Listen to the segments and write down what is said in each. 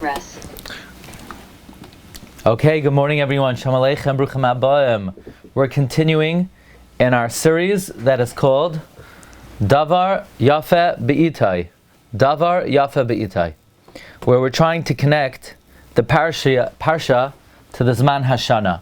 Rest. Okay, good morning everyone. Shalom Aleichem, Bruchim Habayim. We're continuing in our series that is called Davar, Yafeh, Be'itai. Davar, Yafeh, Be'itai. Where we're trying to connect the Parsha to the Zman Hashana.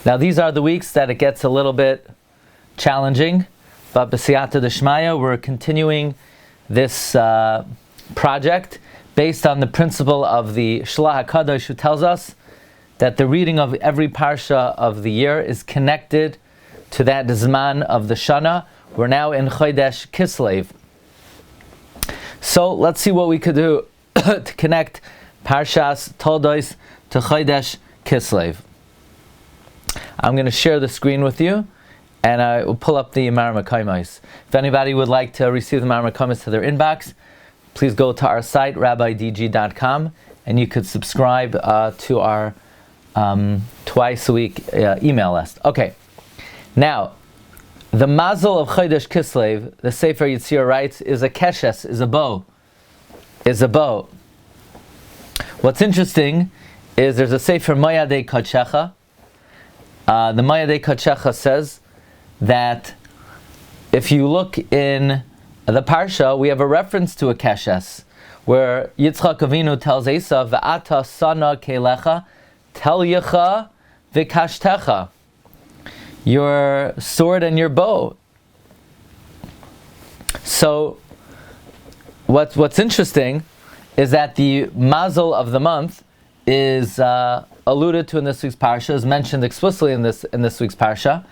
Now these are the weeks that it gets a little bit challenging, but b'siyata d'shmaya, we're continuing this project based on the principle of the Shlach HaKadosh, who tells us that the reading of every parsha of the year is connected to that Zman of the Shana. We're now in Chodesh Kislev. So let's see what we could do to connect Parshas Toldos to Chodesh Kislev. I'm going to share the screen with you, and I will pull up the Maramakoimos. If anybody would like to receive the Maramakoimos to their inbox, please go to our site, rabbidg.com, and you could subscribe to our twice a week email list. Okay, now, the mazel of Chodesh Kislev, the Sefer Yitzir writes, is a keshes, is a bow. What's interesting is there's a Sefer Mayadei Kodshecha. The Mayadei Kodshecha says that if you look in the Parsha, we have a reference to a keshes, where Yitzchak Avinu tells Esav, V'ata sana kelecha, tel yecha v'kashtecha, your sword and your bow. So, what's interesting is that the mazel of the month is alluded to in this week's Parsha, is mentioned explicitly in this week's Parsha.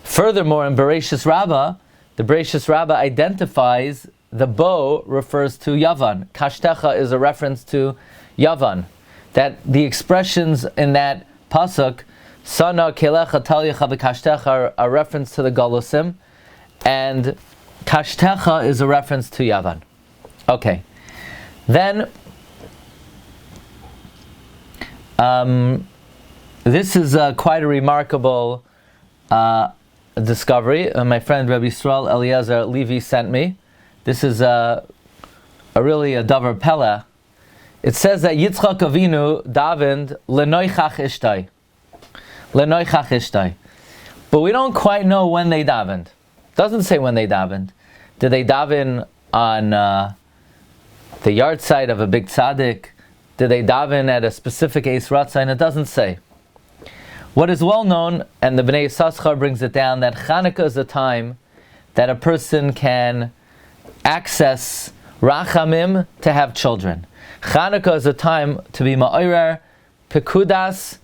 Furthermore, in Bereshis Rabbah, the Bereshis Rabbah identifies the bow refers to Yavan. Kashtecha is a reference to Yavan. That the expressions in that pasuk, Sana kelecha talyecha v'kashtecha, are a reference to the Galusim, and Kashtecha is a reference to Yavan. Okay. Then, this is quite a remarkable discovery. My friend Rabbi Yisrael Eliezer Levi sent me. This is really a Davar Pella. It says that Yitzchak Avinu davened Lenoichach Ishtai. Lenoichach Ishtai. But we don't quite know when they davened. Doesn't say when they davened. Did they daven on the yard site of a big tzaddik? Did they daven at a specific Eis Ratzon? It doesn't say. What is well known, and the Bnei Yissaschar brings it down, that Chanukah is a time that a person can access Rachamim to have children. Chanukah is a time to be Ma'orer, Pekudas,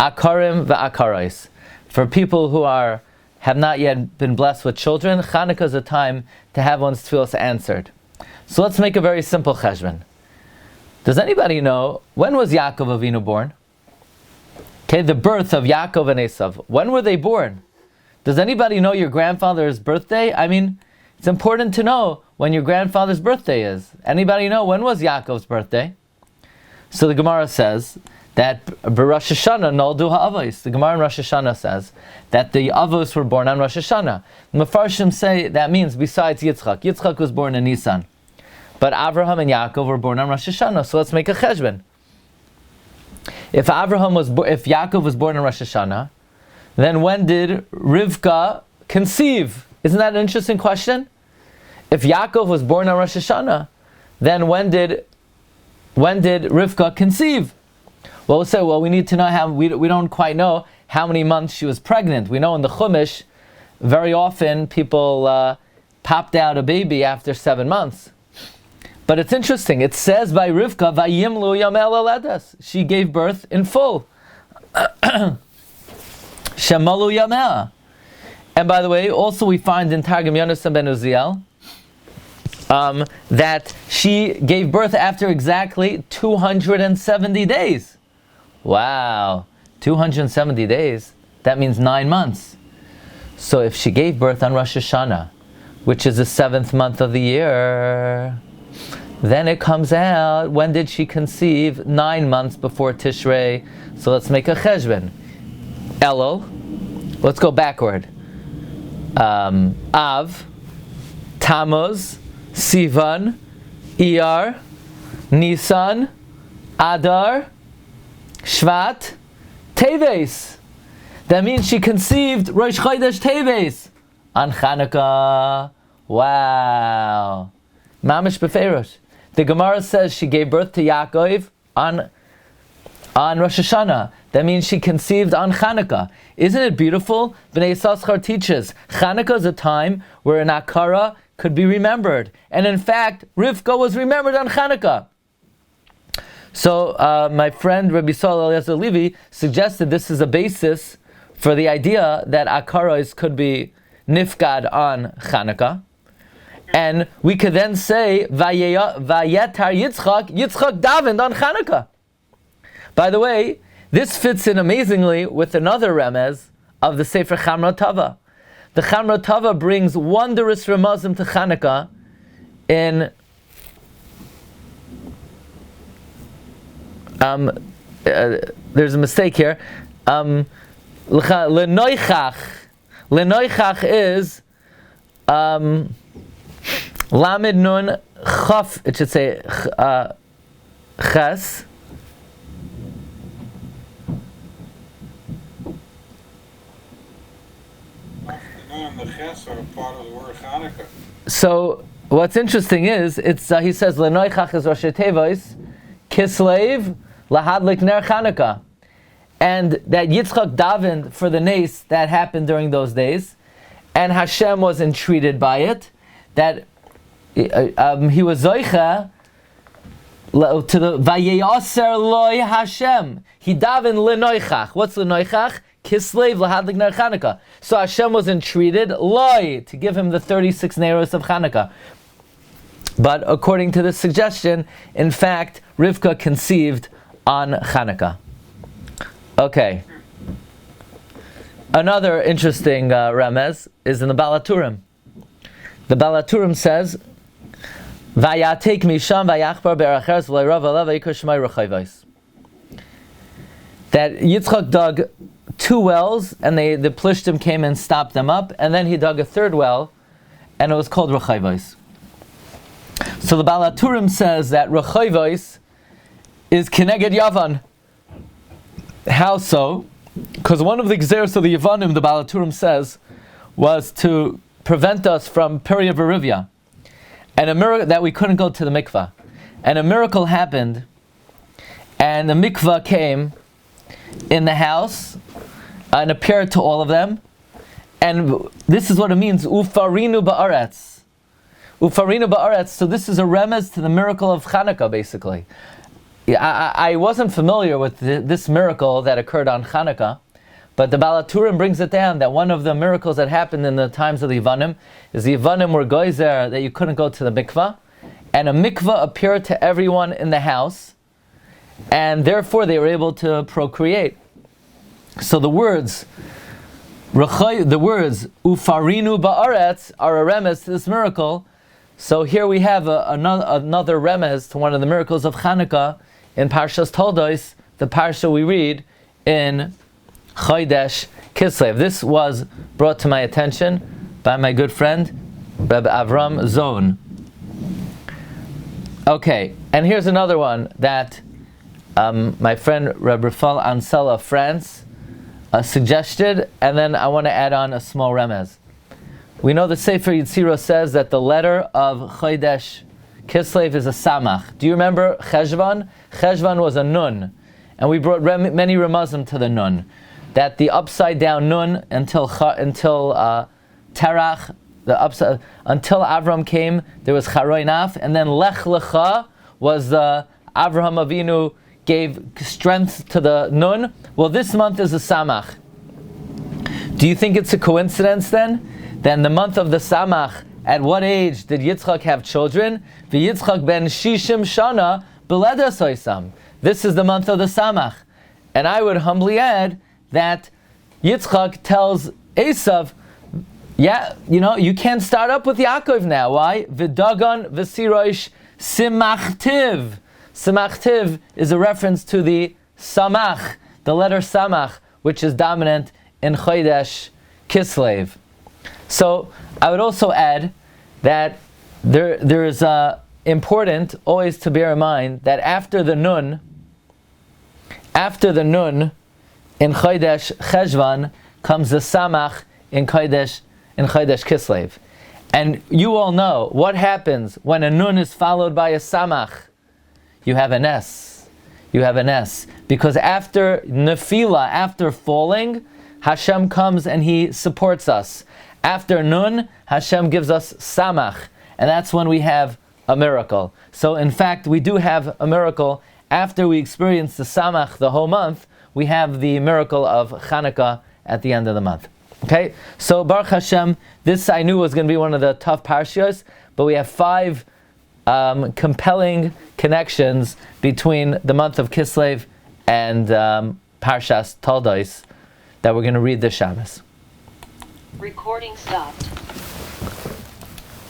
Akarim, V'Akarais. For people who have not yet been blessed with children, Chanukah is a time to have one's tefillos answered. So let's make a very simple cheshbon. Does anybody know, when was Yaakov Avinu born? Okay, the birth of Yaakov and Esav. When were they born? Does anybody know your grandfather's birthday? I mean, it's important to know when your grandfather's birthday is. Anybody know when was Yaakov's birthday? So the Gemara says that Rosh Hashana noldu ha'avos. The Gemara in Rosh Hashana says that the avos were born on Rosh Hashana. The Mefarshim say that means besides Yitzchak. Yitzchak was born in Nisan. But Avraham and Yaakov were born on Rosh Hashana. So let's make a cheshbon. If Yaakov was born in Rosh Hashana, then when did Rivka conceive? Isn't that an interesting question? If Yaakov was born on Rosh Hashana, then when did Rivka conceive? Well, we'll say, we need to know how. We don't quite know how many months she was pregnant. We know in the Chumash, very often people popped out a baby after 7 months. But it's interesting. It says by Rivka, "Vayimlu yamel aledas." She gave birth in full. Shemalu yamel. And by the way, also we find in Targum Yonasan ben Uziel that she gave birth after exactly 270 days. Wow, 270 days. That means 9 months. So if she gave birth on Rosh Hashanah, which is the 7th month of the year, then it comes out, when did she conceive? 9 months before Tishrei. So let's make a cheshbon. Elul. Let's go backward. Av, Tammuz, Sivan, Iyar, Nisan, Adar, Shvat, Teves. That means she conceived Rosh Chodesh Teves on Chanukah. Wow. Mamish Befeirosh. The Gemara says she gave birth to Yaakov on Rosh Hashana. That means she conceived on Chanukah. Isn't it beautiful? Bnei Yissaschar teaches Chanukah is a time where an akara could be remembered. And in fact, Rivka was remembered on Chanukah. So my friend Rabbi Eliezer Levi suggested this is a basis for the idea that akaros could be nifgad on Chanukah. And we could then say, Vayetar Yitzchak davened on Chanukah. By the way, this fits in amazingly with another remez of the Sefer Chamra Tava. The Chamra Tava brings wondrous remazim to Chanukah in there's a mistake here. Lenoichach is Lamed Nun Chaf. It should say Ches. And the Ches are part of the word Chanukah. So what's interesting is it's he says Lenoichach is Rosh Tevis, Kislev Lahadlik Ner Chanukah, and that Yitzchak davened for the nace that happened during those days, and Hashem was entreated by it. That he was zoicha to the Vayeyaser loy Hashem. He davened Lenoichach. What's Lenoichach? Kislev Lahadlik Ner Chanukah. So Hashem was entreated loy to give him the 36 neiros of Chanukah. But according to this suggestion, in fact, Rivka conceived on Chanukah. Okay. Another interesting remez is in the Balaturim. The Balaturim says, "Vayatek misham vayachbar beracheres v'leirav alav vayikra shmai rechayvos." That Yitzchak dug 2 wells, and the Plishtim came and stopped them up, and then he dug a 3rd well, and it was called Rechayvos. So the Balaturim says that Rechayvos is Keneged Yavan. How so? Because one of the Gzeros of the Yavanim, the Balaturim says, was to prevent us from Periya Verivya, and a miracle that we couldn't go to the mikvah. And a miracle happened, and the mikvah came in the house and appeared to all of them. And this is what it means, Ufarinu ba'aretz. Ufarinu ba'aretz. So this is a remez to the miracle of Chanukah, basically. I wasn't familiar with this miracle that occurred on Chanukah, but the Balaturim brings it down that one of the miracles that happened in the times of the Yavanim is the Yavanim were goyzer that you couldn't go to the mikvah, and a mikvah appeared to everyone in the house, and therefore they were able to procreate. So the words Ufarinu ba'aretz are a remez to this miracle. So here we have another remez to one of the miracles of Chanukah in Parshas Toldos, the parsha we read in Chodesh Kislev. This was brought to my attention by my good friend Rabbi Avram Zon. Okay, and here's another one that my friend Rabbi Rafal Ansel of France suggested, and then I want to add on a small remez. We know the Sefer Yitziro says that the letter of Chodesh Kislev is a samach. Do you remember Cheshvan? Cheshvan was a nun, and we brought many remazim to the nun. That the upside down nun until Terach, until Avram came, there was Charoinaf, and then Lech Lecha was the Avraham Avinu gave strength to the nun. Well, this month is a samach. Do you think it's a coincidence then? Then the month of the samach, at what age did Yitzchak have children? V'Yitzchak ben Shishim Shana Beleda Soisam. This is the month of the samach. And I would humbly add that Yitzchak tells Esav, you can't start up with Yaakov now. Why? V'dagon v'siroish simachtiv. Simachtiv is a reference to the samach, the letter samach, which is dominant in Chodesh Kislev. So I would also add that there is important always to bear in mind that after the nun, After the Nun in Chodesh Cheshvan comes the Samach in Chodesh Kislev. And you all know what happens when a Nun is followed by a Samach. You have an S. You have an S. Because after Nefila, after falling, Hashem comes and He supports us. After Nun, Hashem gives us Samach. And that's when we have a miracle. So in fact, we do have a miracle. After we experience the Samach the whole month, we have the miracle of Chanukah at the end of the month. Okay? So Baruch Hashem, this I knew was going to be one of the tough parshas, but we have 5 compelling connections between the month of Kislev and Parshas Toldos that we're going to read this Shabbos. Recording stopped.